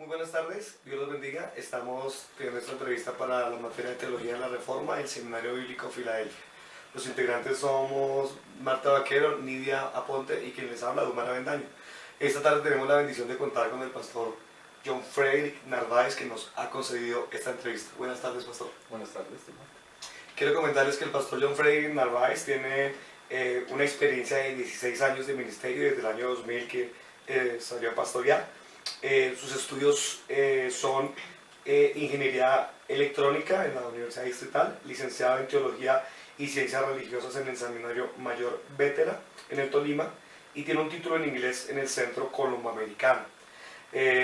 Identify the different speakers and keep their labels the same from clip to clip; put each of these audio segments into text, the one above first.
Speaker 1: Muy buenas tardes, Dios los bendiga. Estamos teniendo esta entrevista para la materia de Teología de la Reforma del Seminario Bíblico Filadelfia. Los integrantes somos Marta Vaquero, Nidia Aponte y quien les habla, Dumar Avendaño. Esta tarde tenemos la bendición de contar con el pastor John Frederick Narváez, que nos ha concedido esta entrevista. Buenas tardes, pastor.
Speaker 2: Buenas tardes, Dumar.
Speaker 1: Quiero comentarles que el pastor John Frederick Narváez tiene una experiencia de 16 años de ministerio desde el año 2000 que salió a pastorear. Sus estudios son Ingeniería Electrónica en la Universidad Distrital, licenciado en Teología y Ciencias Religiosas en el Seminario Mayor Vétera en el Tolima y tiene un título en inglés en el Centro Colomboamericano.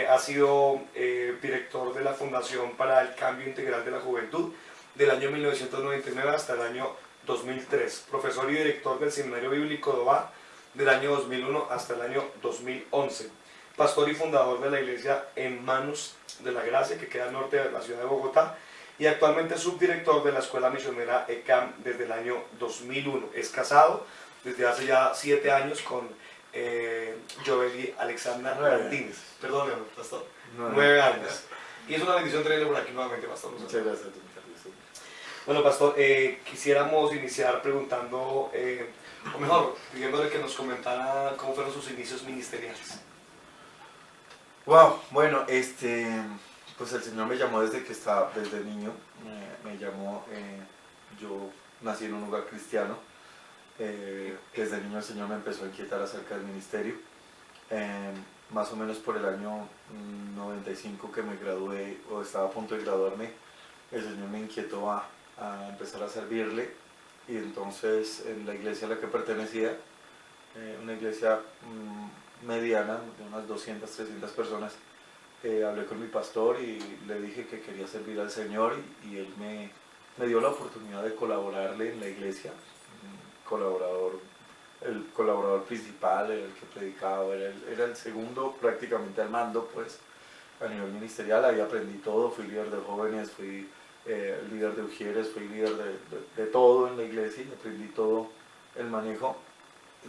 Speaker 1: Ha sido director de la Fundación para el Cambio Integral de la Juventud del año 1999 hasta el año 2003, profesor y director del Seminario Bíblico Dová del año 2001 hasta el año 2011, pastor y fundador de la iglesia En Manos de la Gracia, que queda al norte de la ciudad de Bogotá, y actualmente subdirector de la escuela misionera ECAM desde el año 2001. Es casado desde hace ya 7 años con Joely Alexandra Martínez. Perdóneme, pastor. 9 años. Y es una bendición tenerle por aquí nuevamente, pastor.
Speaker 2: Muchas gracias.
Speaker 1: Bueno, pastor, quisiéramos iniciar preguntando, o mejor, pidiéndole que nos comentara cómo fueron sus inicios ministeriales.
Speaker 2: Wow, bueno, pues el Señor me llamó desde que estaba, desde niño, me llamó, yo nací en un lugar cristiano, desde niño el Señor me empezó a inquietar acerca del ministerio, más o menos por el año 95 que me gradué, o estaba a punto de graduarme, el Señor me inquietó a empezar a servirle, y entonces en la iglesia a la que pertenecía, una iglesia mediana, de unas 200, 300 personas, hablé con mi pastor y le dije que quería servir al Señor y él me dio la oportunidad de colaborarle en la iglesia, el colaborador principal, el que predicaba, era el segundo prácticamente al mando, pues, a nivel ministerial. Ahí aprendí todo, fui líder de jóvenes, fui líder de ujieres, fui líder de todo en la iglesia y aprendí todo el manejo.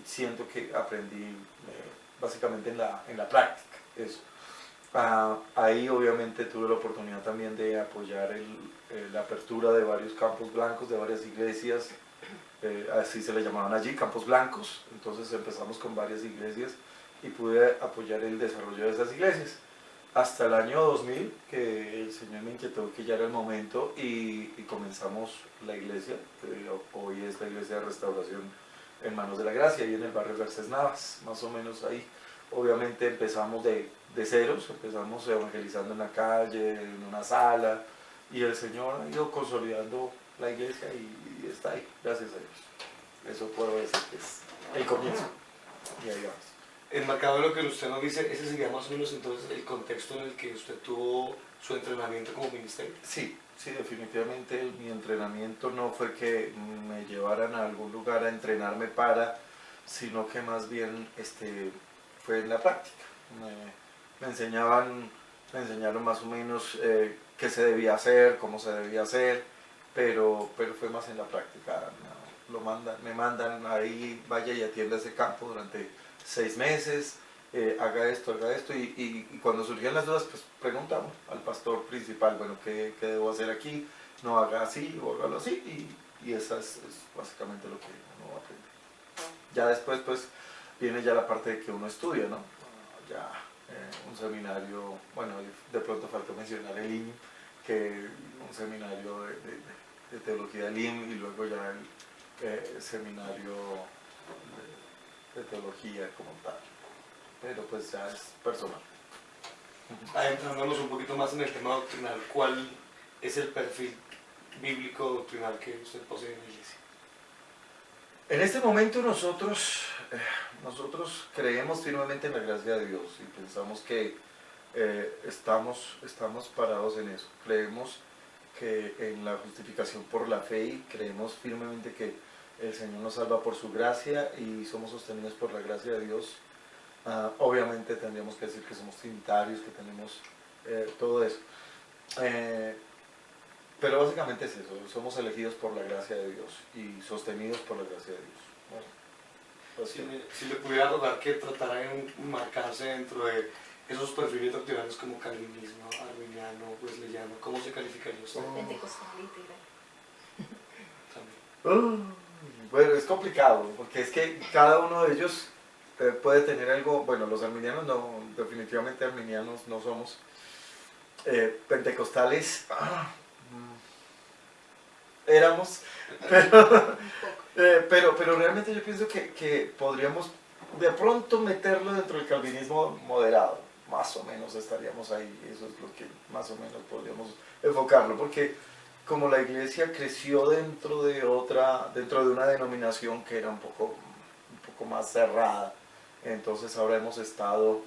Speaker 2: Siento que aprendí básicamente en la práctica, eso. Ahí obviamente tuve la oportunidad también de apoyar la apertura de varios campos blancos, de varias iglesias, así se le llamaban allí, campos blancos. Entonces empezamos con varias iglesias y pude apoyar el desarrollo de esas iglesias. Hasta el año 2000, que el Señor me inquietó que ya era el momento y comenzamos la iglesia, que hoy es la iglesia de restauración En Manos de la Gracia, ahí en el barrio Garcés Navas, más o menos ahí. Obviamente empezamos de ceros, empezamos evangelizando en la calle, en una sala, y el Señor ha ido consolidando la iglesia y está ahí, gracias a Dios. Eso puedo decir que es el comienzo, y ahí vamos.
Speaker 1: Enmarcado en lo que usted nos dice, ese sería más o menos entonces el contexto en el que usted tuvo su entrenamiento como ministerio.
Speaker 2: Sí, definitivamente mi entrenamiento no fue que me llevaran a algún lugar a entrenarme sino que más bien fue en la práctica. Me enseñaron más o menos qué se debía hacer, cómo se debía hacer, pero fue más en la práctica. Me mandan ahí, vaya y atienda ese campo durante 6 meses, haga esto, y cuando surgían las dudas, pues preguntamos al pastor principal, bueno, ¿qué debo hacer aquí? No haga así o hágalo así, y eso es básicamente lo que uno aprende. Ya después, pues, viene ya la parte de que uno estudia, ¿no? Ya un seminario, bueno, de pronto faltó mencionar el IM, que un seminario de teología del IM, y luego ya el seminario de teología como tal, pero pues ya es personal.
Speaker 1: Adentrándonos un poquito más en el tema doctrinal, ¿cuál es el perfil bíblico doctrinal que usted posee en la iglesia?
Speaker 2: En este momento nosotros creemos firmemente en la gracia de Dios y pensamos que estamos parados en eso. Creemos que en la justificación por la fe y creemos firmemente que el Señor nos salva por su gracia y somos sostenidos por la gracia de Dios. Obviamente tendríamos que decir que somos trinitarios, que tenemos todo eso. Pero básicamente es eso, somos elegidos por la gracia de Dios y sostenidos por la gracia de Dios. Bueno,
Speaker 1: si le pudiera rogar que tratara de marcarse dentro de esos perfiles doctrinales como calvinismo, arminiano, wesleyano, ¿cómo se calificaría usted?
Speaker 3: Pentecostal integral.
Speaker 1: También.
Speaker 2: Bueno, es complicado, porque es que cada uno de ellos puede tener algo, bueno, los arminianos no, definitivamente arminianos no somos. Pentecostales éramos, pero realmente yo pienso que podríamos de pronto meterlo dentro del calvinismo moderado, más o menos estaríamos ahí, eso es lo que más o menos podríamos enfocarlo, porque como la iglesia creció dentro de una denominación que era un poco más cerrada, entonces ahora hemos estado,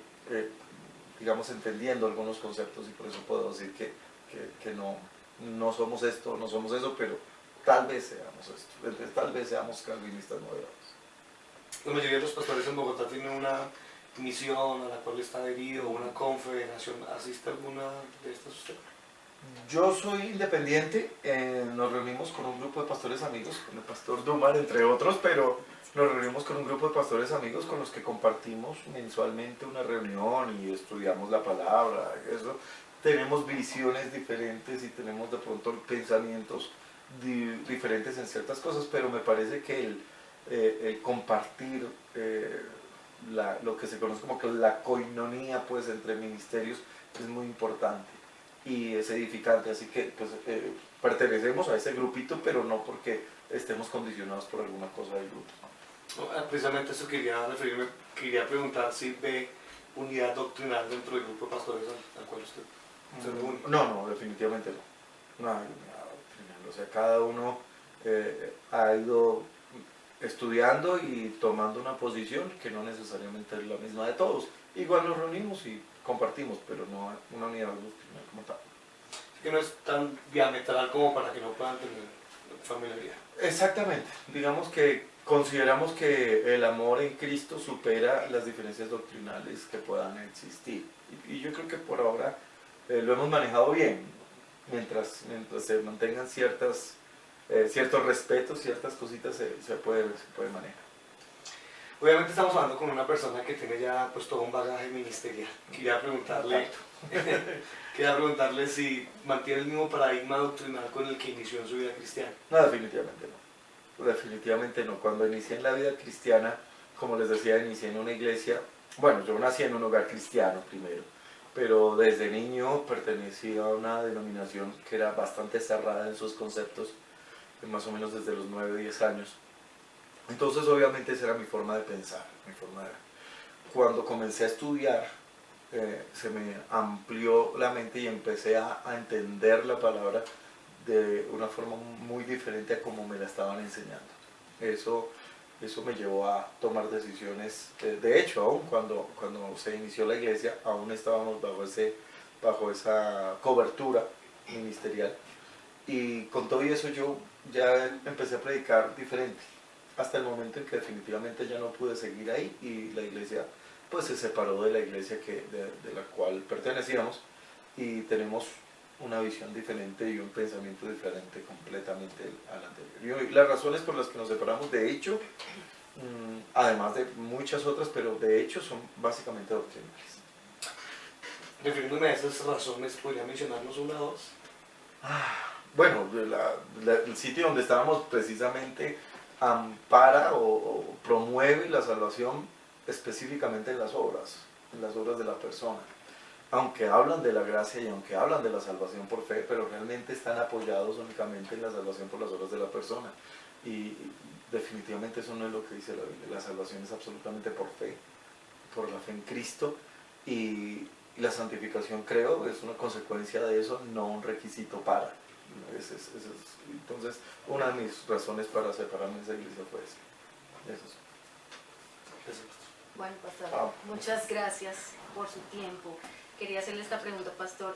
Speaker 2: digamos, entendiendo algunos conceptos y por eso puedo decir que no somos esto, no somos eso, pero tal vez seamos esto, tal vez seamos calvinistas moderados.
Speaker 1: La mayoría de los pastores en Bogotá tienen una misión a la cual está adherido, una confederación. ¿Asiste a alguna de estas usted?
Speaker 2: Yo soy independiente, nos reunimos con un grupo de pastores amigos, con el pastor Dumar entre otros, pero nos reunimos con un grupo de pastores amigos con los que compartimos mensualmente una reunión y estudiamos la palabra, eso. Tenemos visiones diferentes y tenemos de pronto pensamientos diferentes en ciertas cosas, pero me parece que el compartir lo que se conoce como que la coinonía pues, entre ministerios es muy importante y es edificante, así que pues, pertenecemos a ese grupito, pero no porque estemos condicionados por alguna cosa del grupo.
Speaker 1: No, precisamente eso quería referirme, quería preguntar si ve unidad doctrinal dentro del grupo de pastores al cual usted se reúne.
Speaker 2: No, definitivamente no. No hay unidad doctrinal, o sea, cada uno ha ido estudiando y tomando una posición que no necesariamente es la misma de todos. Igual nos reunimos y compartimos, pero no hay una unidad doctrinal como tal.
Speaker 1: Así que no es tan diametral como para que no puedan tener familiaridad.
Speaker 2: Exactamente, digamos que consideramos que el amor en Cristo supera las diferencias doctrinales que puedan existir. Y yo creo que por ahora lo hemos manejado bien, mientras se mantengan ciertos respetos, ciertas cositas se puede manejar.
Speaker 1: Obviamente estamos hablando con una persona que tiene ya pues todo un bagaje ministerial. Quería preguntarle si mantiene el mismo paradigma doctrinal con el que inició en su vida cristiana.
Speaker 2: No, definitivamente no. Definitivamente no. Cuando inicié en la vida cristiana, como les decía, inicié en una iglesia. Bueno, yo nací en un hogar cristiano primero, pero desde niño pertenecía a una denominación que era bastante cerrada en sus conceptos, más o menos desde los 9 o 10 años. Entonces obviamente esa era mi forma de pensar, Cuando comencé a estudiar, se me amplió la mente y empecé a entender la palabra de una forma muy diferente a como me la estaban enseñando. Eso me llevó a tomar decisiones, de hecho aún cuando se inició la iglesia, aún estábamos bajo esa cobertura ministerial, y con todo eso yo ya empecé a predicar diferente, hasta el momento en que definitivamente ya no pude seguir ahí y la iglesia pues se separó de la iglesia de la cual pertenecíamos y tenemos una visión diferente y un pensamiento diferente completamente al anterior. Y las razones por las que nos separamos, de hecho, además de muchas otras, pero de hecho son básicamente doctrinales.
Speaker 1: Refiriéndome a esas razones, ¿podría mencionarnos una o dos?
Speaker 2: Bueno, el sitio donde estábamos precisamente ampara o promueve la salvación específicamente en las obras de la persona. Aunque hablan de la gracia y aunque hablan de la salvación por fe, pero realmente están apoyados únicamente en la salvación por las obras de la persona. Y definitivamente eso no es lo que dice la Biblia. La salvación es absolutamente por fe, por la fe en Cristo, y la santificación, creo, es una consecuencia de eso, no un requisito para. Entonces, una de mis razones para separarme de esa iglesia fue esa. Eso.
Speaker 3: Bueno, pastor, muchas gracias por su tiempo. Quería hacerle esta pregunta, pastor.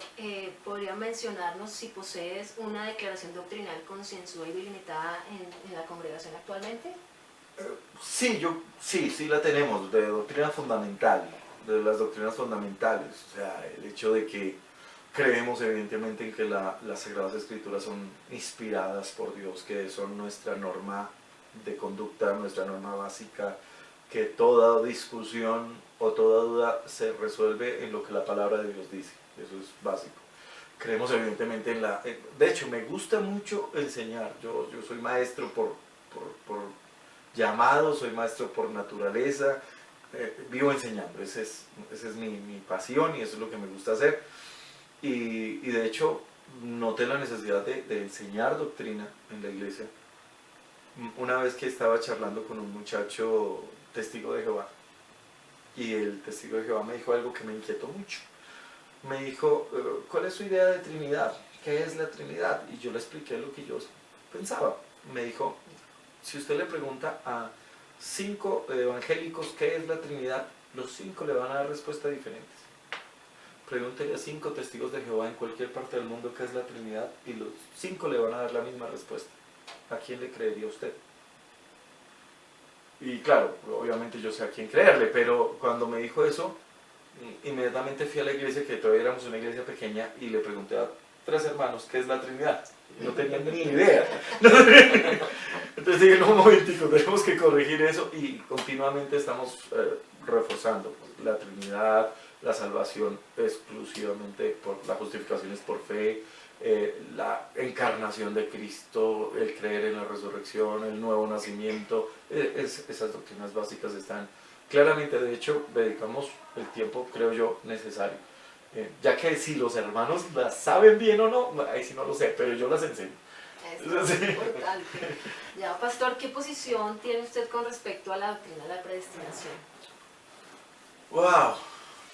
Speaker 3: ¿Podría mencionarnos si posees una declaración doctrinal concienzuda y delimitada en la congregación actualmente?
Speaker 2: Sí, sí la tenemos, de doctrina fundamental, de las doctrinas fundamentales. O sea, el hecho de que creemos evidentemente en que las Sagradas Escrituras son inspiradas por Dios, que son nuestra norma de conducta, nuestra norma básica que toda discusión o toda duda se resuelve en lo que la palabra de Dios dice. Eso es básico. Creemos evidentemente en la... De hecho, me gusta mucho enseñar. Yo soy maestro por llamado, soy maestro por naturaleza. Vivo enseñando. Esa es mi pasión y eso es lo que me gusta hacer. Y de hecho, noté la necesidad de enseñar doctrina en la iglesia. Una vez que estaba charlando con un muchacho testigo de Jehová, y el testigo de Jehová me dijo algo que me inquietó mucho. Me dijo, ¿cuál es su idea de Trinidad? ¿Qué es la Trinidad? Y yo le expliqué lo que yo pensaba. Me dijo, si usted le pregunta a 5 evangélicos qué es la Trinidad, los 5 le van a dar respuestas diferentes. Pregúntele a 5 testigos de Jehová en cualquier parte del mundo qué es la Trinidad y los 5 le van a dar la misma respuesta. ¿A quién le creería usted? Y claro, obviamente yo sé a quién creerle, pero cuando me dijo eso, inmediatamente fui a la iglesia, que todavía éramos una iglesia pequeña, y le pregunté a 3 hermanos qué es la Trinidad. No tenían ni idea. Entonces dije, no, un momentico, tenemos que corregir eso, y continuamente estamos reforzando la Trinidad, la salvación exclusivamente por la justificación es por fe, la encarnación de Cristo, el creer en la resurrección, el nuevo nacimiento, esas doctrinas básicas están claramente. De hecho, dedicamos el tiempo, creo yo, necesario, ya que si los hermanos las saben bien o no, ahí sí no lo sé, pero yo las enseño.
Speaker 3: Eso es importante. Ya, pastor, ¿qué posición tiene usted con respecto a la doctrina de la predestinación?
Speaker 2: ¡Wow!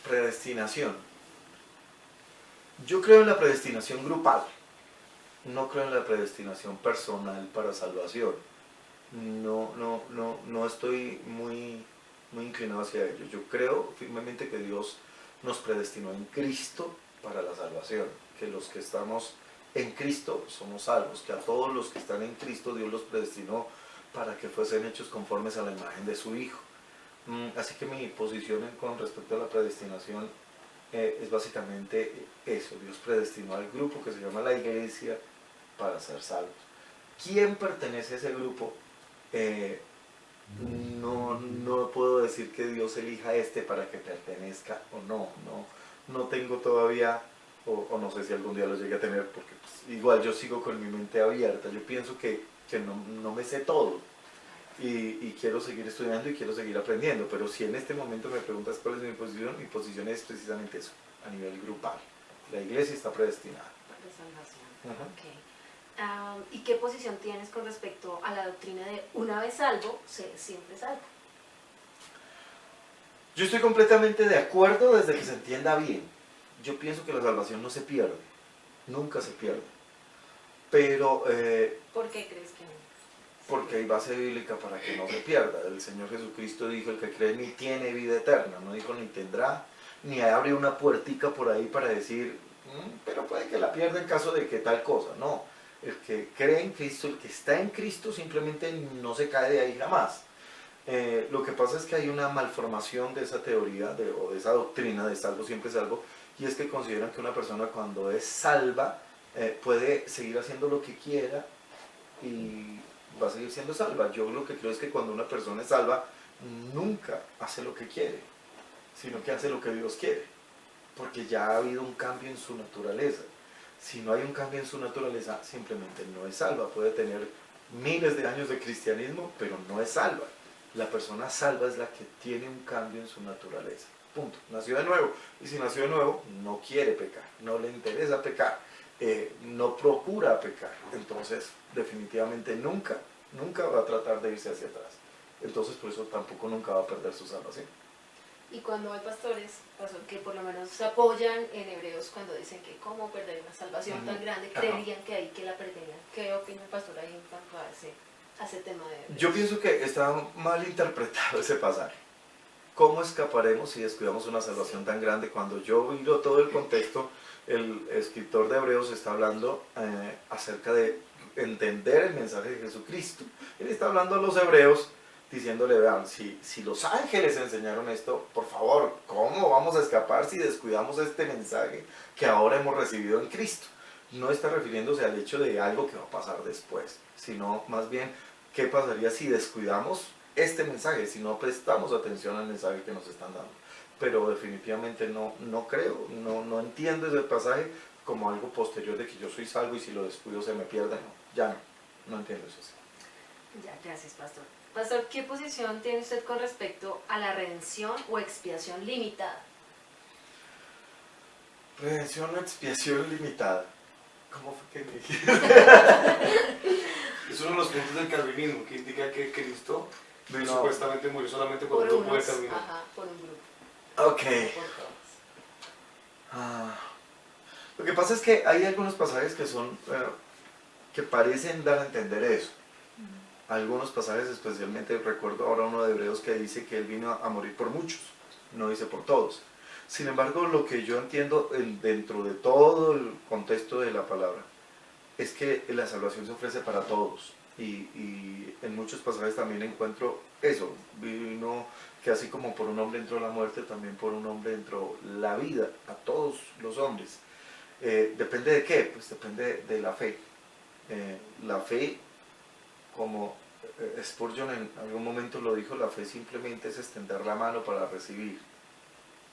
Speaker 2: Predestinación. Yo creo en la predestinación grupal, no creo en la predestinación personal para salvación. No estoy muy inclinado hacia ello. Yo creo firmemente que Dios nos predestinó en Cristo para la salvación, que los que estamos en Cristo somos salvos, que a todos los que están en Cristo Dios los predestinó para que fuesen hechos conformes a la imagen de su Hijo. Así que mi posición con respecto a la predestinación es básicamente eso. Dios predestinó al grupo que se llama la iglesia para ser salvos. ¿Quién pertenece a ese grupo? No puedo decir que Dios elija para que pertenezca o no tengo todavía, o no sé si algún día lo llegue a tener, porque pues, igual yo sigo con mi mente abierta. Yo pienso que no me sé todo, y quiero seguir estudiando y quiero seguir aprendiendo, pero si en este momento me preguntas cuál es mi posición es precisamente eso, a nivel grupal. La iglesia está predestinada.
Speaker 3: De salvación.
Speaker 2: Uh-huh.
Speaker 3: Okay. ¿Y qué posición tienes con respecto a la doctrina de una vez salvo, siempre salvo?
Speaker 2: Yo estoy completamente de acuerdo desde que se entienda bien. Yo pienso que la salvación no se pierde, nunca se pierde. Pero...
Speaker 3: ¿por qué crees que no?
Speaker 2: Porque hay base bíblica para que no se pierda. El Señor Jesucristo dijo, el que cree en mí tiene vida eterna. No dijo ni tendrá, ni abre una puertica por ahí para decir, pero puede que la pierda en caso de que tal cosa. No, el que cree en Cristo, el que está en Cristo, simplemente no se cae de ahí jamás. Lo que pasa es que hay una malformación de esa teoría, o de esa doctrina de salvo siempre salvo, y es que consideran que una persona cuando es salva puede seguir haciendo lo que quiera y va a seguir siendo salva. Yo lo que creo es que cuando una persona es salva, nunca hace lo que quiere, sino que hace lo que Dios quiere, porque ya ha habido un cambio en su naturaleza. Si no hay un cambio en su naturaleza, simplemente no es salva. Puede tener miles de años de cristianismo, pero no es salva. La persona salva es la que tiene un cambio en su naturaleza. Punto. Nació de nuevo. Y si nació de nuevo, no quiere pecar, no le interesa pecar, no procura pecar. Entonces, definitivamente nunca va a tratar de irse hacia atrás. Entonces, por eso tampoco nunca va a perder su salvación.
Speaker 3: Y cuando hay pastores, que por lo menos se apoyan en Hebreos cuando dicen que cómo perder una salvación tan grande, creerían que ahí que la perderían. ¿Qué opina el pastor ahí en cuanto a ese tema de Hebreos?
Speaker 2: Yo pienso que está mal interpretado ese pasaje. ¿Cómo escaparemos si descuidamos una salvación tan grande? Cuando yo miro todo el contexto, el escritor de Hebreos está hablando acerca de entender el mensaje de Jesucristo. Él está hablando a los hebreos diciéndole, vean, si los ángeles enseñaron esto, por favor, ¿cómo vamos a escapar si descuidamos este mensaje que ahora hemos recibido en Cristo? No está refiriéndose al hecho de algo que va a pasar después, sino más bien, ¿qué pasaría si descuidamos este mensaje, si no prestamos atención al mensaje que nos están dando. Pero definitivamente no creo, no entiendo ese pasaje como algo posterior de que yo soy salvo y si lo descuido se me pierde. No entiendo eso así.
Speaker 3: Ya, gracias, pastor. Pastor, ¿qué posición tiene usted con respecto a la redención o expiación limitada?
Speaker 2: Redención o expiación limitada. ¿Cómo fue que me dijiste?
Speaker 1: Es uno de los puntos del calvinismo que indica que Cristo
Speaker 2: No.
Speaker 1: supuestamente murió solamente por un grupo determinado.
Speaker 3: Ajá, por un grupo.
Speaker 2: Ok.
Speaker 3: Por todos.
Speaker 2: Lo que pasa es que hay algunos pasajes que son que parecen dar a entender eso. Algunos pasajes, especialmente recuerdo ahora uno de Hebreos que dice que él vino a morir por muchos, no dice por todos. Sin embargo, lo que yo entiendo dentro de todo el contexto de la palabra es que la salvación se ofrece para todos. Y en muchos pasajes también encuentro eso. Vino que así como por un hombre entró la muerte, también por un hombre entró la vida a todos los hombres. ¿Depende de qué? Pues depende de la fe. La fe, como Spurgeon en algún momento lo dijo, la fe simplemente es extender la mano para recibir.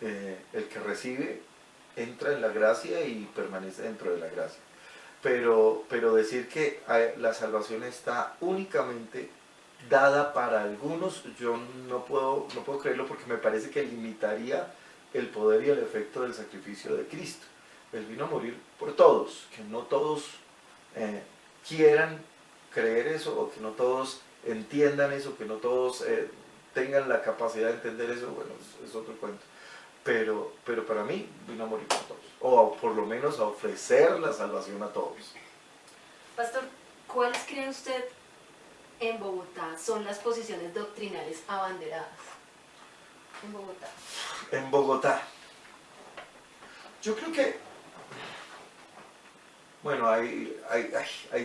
Speaker 2: El que recibe entra en la gracia y permanece dentro de la gracia. Pero decir que la salvación está únicamente dada para algunos, yo no puedo creerlo porque me parece que limitaría el poder y el efecto del sacrificio de Cristo. Él vino a morir por todos, que no todos quieran creer eso, o que no todos entiendan eso, que no todos tengan la capacidad de entender eso, bueno, es otro cuento. Pero para mí vino a morir por todos, o por lo menos a ofrecer la salvación a todos.
Speaker 3: Pastor, ¿cuáles cree usted en Bogotá son las posiciones doctrinales abanderadas? En Bogotá.
Speaker 2: En Bogotá. Yo creo que, bueno, hay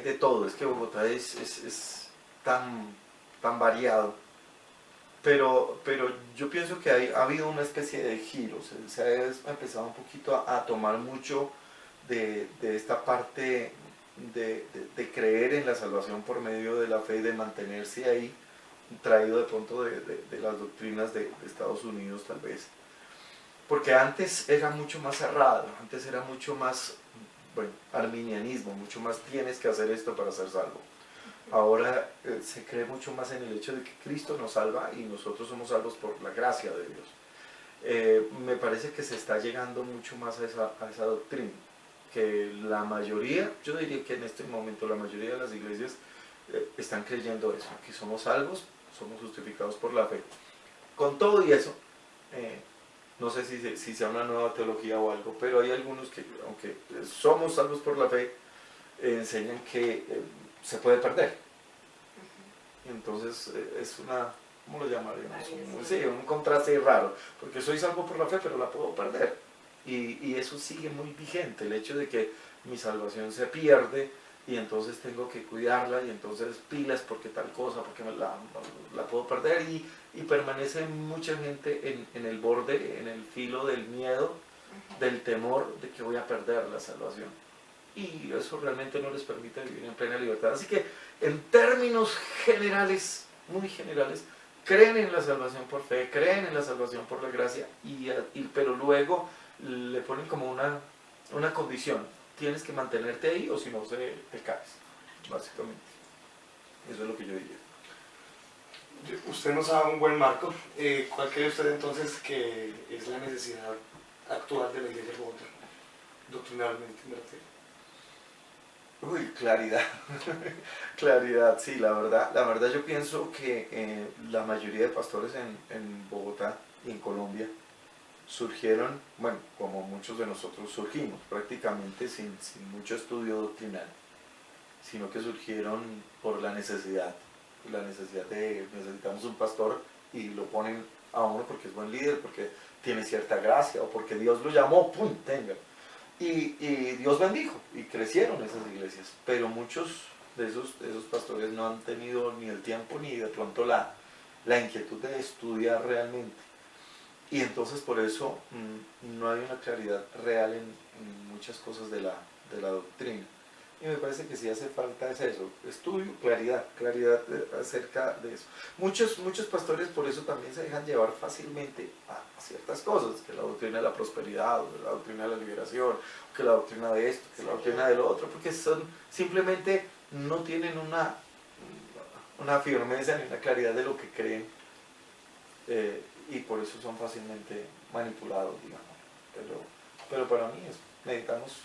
Speaker 2: de todo, es que Bogotá es tan variado. Pero yo pienso que ha habido una especie de giro, se ha empezado un poquito a tomar mucho de esta parte de creer en la salvación por medio de la fe y de mantenerse ahí, traído de pronto de las doctrinas de Estados Unidos tal vez. Porque antes era mucho más cerrado, antes era mucho más, arminianismo, mucho más tienes que hacer esto para ser salvo. Ahora se cree mucho más en el hecho de que Cristo nos salva y nosotros somos salvos por la gracia de Dios. Me parece que se está llegando mucho más a esa doctrina, que la mayoría, yo diría que en este momento la mayoría de las iglesias están creyendo eso, que somos salvos, somos justificados por la fe. Con todo y eso, no sé si sea una nueva teología o algo, pero hay algunos que, aunque somos salvos por la fe, enseñan que se puede perder. Entonces es una, ¿cómo lo llamaríamos? Un contraste raro, porque soy salvo por la fe, pero la puedo perder. Y eso sigue muy vigente, el hecho de que mi salvación se pierde y entonces tengo que cuidarla y entonces pilas porque tal cosa, porque la puedo perder y permanece mucha gente en el borde, en el filo del miedo, del temor de que voy a perder la salvación. Y eso realmente no les permite vivir en plena libertad. Así que en términos generales, muy generales, creen en la salvación por fe, creen en la salvación por la gracia, pero luego le ponen como una condición. Tienes que mantenerte ahí o si no te caes, básicamente. Eso es lo que yo diría.
Speaker 1: Usted nos ha dado un buen marco. ¿Cuál cree usted entonces que es la necesidad actual de la Iglesia de Bogotá? Doctrinalmente, me refiero.
Speaker 2: Uy, claridad. Claridad, sí, la verdad yo pienso que la mayoría de pastores en Bogotá y en Colombia surgieron, bueno, como muchos de nosotros surgimos, prácticamente sin mucho estudio doctrinal, sino que surgieron por la necesidad necesitamos un pastor y lo ponen a uno porque es buen líder, porque tiene cierta gracia o porque Dios lo llamó, ¡pum!, tenga. Y Dios bendijo y crecieron esas iglesias, pero muchos de esos pastores no han tenido ni el tiempo ni de pronto la inquietud de estudiar realmente. Y entonces por eso no hay una claridad real en muchas cosas de la doctrina. Y me parece que sí hace falta es eso, estudio, claridad acerca de eso. Muchos pastores por eso también se dejan llevar fácilmente a ciertas cosas, que la doctrina de la prosperidad, o la doctrina de la liberación, que la doctrina de esto, que la doctrina de lo otro, porque simplemente no tienen una firmeza ni una claridad de lo que creen, y por eso son fácilmente manipulados, digamos. Pero para mí necesitamos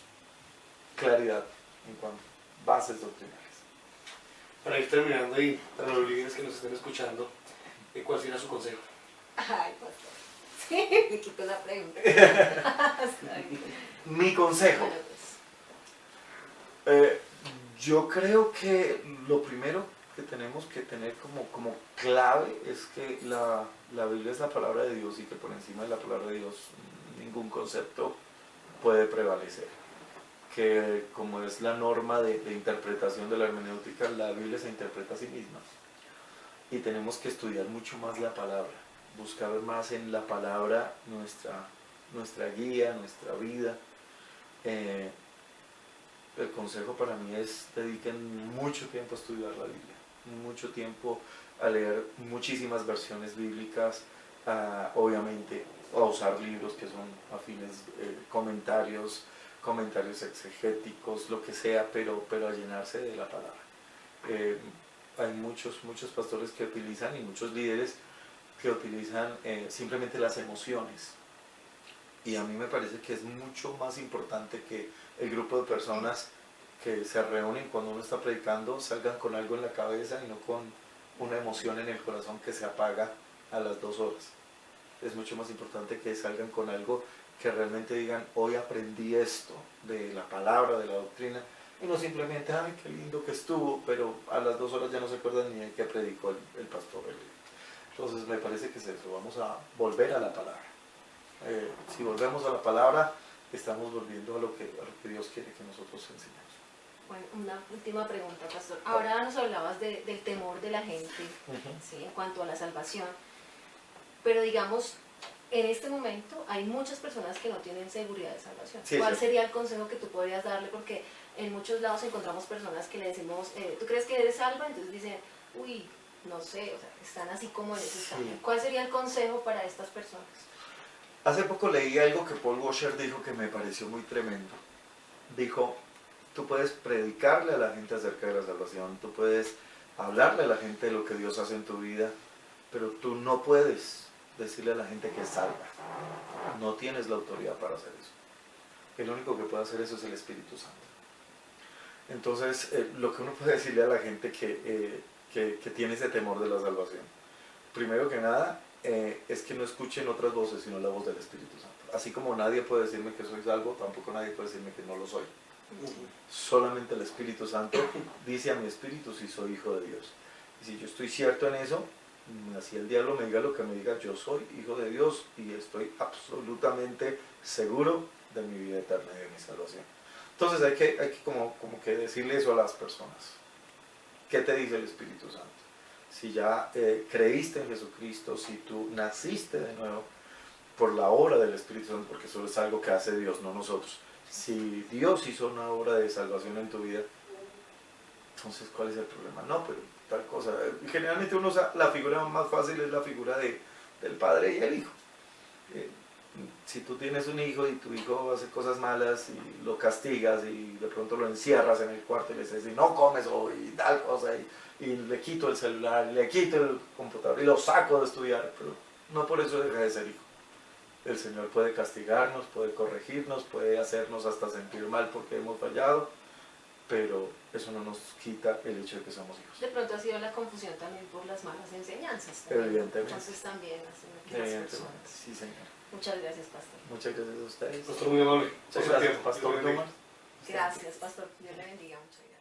Speaker 2: claridad en cuanto a bases doctrinales.
Speaker 1: Para ir terminando y para los líderes que nos estén escuchando, ¿cuál sería su consejo?
Speaker 3: Ay, pastor. Sí, me quito la pregunta.
Speaker 2: Mi consejo.
Speaker 3: Bueno, pues.
Speaker 2: Yo creo que lo primero que tenemos que tener como clave es que la Biblia es la palabra de Dios y que por encima de la palabra de Dios ningún concepto puede prevalecer. Que como es la norma de interpretación de la hermenéutica, la Biblia se interpreta a sí misma. Y tenemos que estudiar mucho más la palabra, buscar más en la palabra nuestra guía, nuestra vida. El consejo para mí es dediquen mucho tiempo a estudiar la Biblia, mucho tiempo a leer muchísimas versiones bíblicas, obviamente a usar libros que son afines, comentarios exegéticos, lo que sea, pero a llenarse de la palabra. Hay muchos pastores que utilizan y muchos líderes que utilizan simplemente las emociones. Y a mí me parece que es mucho más importante que el grupo de personas que se reúnen cuando uno está predicando salgan con algo en la cabeza y no con una emoción en el corazón que se apaga a las 2 horas. Es mucho más importante que salgan con algo que realmente digan, hoy aprendí esto de la palabra, de la doctrina, y no simplemente, ay, qué lindo que estuvo, pero a las 2 horas ya no se acuerdan ni de qué predicó el pastor. Entonces me parece que es eso, vamos a volver a la palabra. Si volvemos a la palabra, estamos volviendo a lo que Dios quiere que nosotros enseñemos.
Speaker 3: Bueno, una última pregunta, pastor. Ahora nos hablabas del temor de la gente, ¿sí? En cuanto a la salvación, pero digamos, en este momento hay muchas personas que no tienen seguridad de salvación.
Speaker 2: Sí,
Speaker 3: ¿Cuál
Speaker 2: sí.
Speaker 3: sería el consejo que tú podrías darle? Porque en muchos lados encontramos personas que le decimos, ¿tú crees que eres salva? Entonces dicen, uy, no sé, o sea, están así como en ese estado.
Speaker 2: Sí.
Speaker 3: ¿Cuál sería el consejo para estas personas?
Speaker 2: Hace poco leí algo que Paul Washer dijo que me pareció muy tremendo. Dijo, tú puedes predicarle a la gente acerca de la salvación, tú puedes hablarle a la gente de lo que Dios hace en tu vida, pero tú no puedes decirle a la gente que es salva. No tienes la autoridad para hacer eso. El único que puede hacer eso es el Espíritu Santo. Entonces, lo que uno puede decirle a la gente que tiene ese temor de la salvación, primero que nada, es que no escuchen otras voces sino la voz del Espíritu Santo. Así como nadie puede decirme que soy salvo, tampoco nadie puede decirme que no lo soy. Solamente el Espíritu Santo dice a mi espíritu si soy hijo de Dios. Y si yo estoy cierto en eso, así el diablo me diga lo que me diga, yo soy hijo de Dios y estoy absolutamente seguro de mi vida eterna y de mi salvación. Entonces hay que como que decirle eso a las personas. ¿Qué te dice el Espíritu Santo? Si ya creíste en Jesucristo, si tú naciste de nuevo por la obra del Espíritu Santo, porque eso es algo que hace Dios, no nosotros. Si Dios hizo una obra de salvación en tu vida, entonces ¿cuál es el problema? No, pero tal cosa. Generalmente uno usa la figura más fácil, es la figura del padre y el hijo. Si tú tienes un hijo y tu hijo hace cosas malas y lo castigas y de pronto lo encierras en el cuarto y le dices, no comes hoy y tal cosa, y le quito el celular, y le quito el computador y lo saco de estudiar, pero no por eso deja de ser hijo. El Señor puede castigarnos, puede corregirnos, puede hacernos hasta sentir mal porque hemos fallado, pero eso no nos quita el hecho de que somos hijos.
Speaker 3: De pronto ha sido la confusión también por las malas enseñanzas. También.
Speaker 2: Evidentemente.
Speaker 3: Entonces también hacen que las personas.
Speaker 2: Sí, Señor.
Speaker 3: Muchas gracias, pastor.
Speaker 2: Muchas gracias a ustedes.
Speaker 1: Pastor, muy amable.
Speaker 2: Muchas gracias, Pastor Dumas.
Speaker 3: Gracias, pastor. Dios le bendiga. Muchas gracias.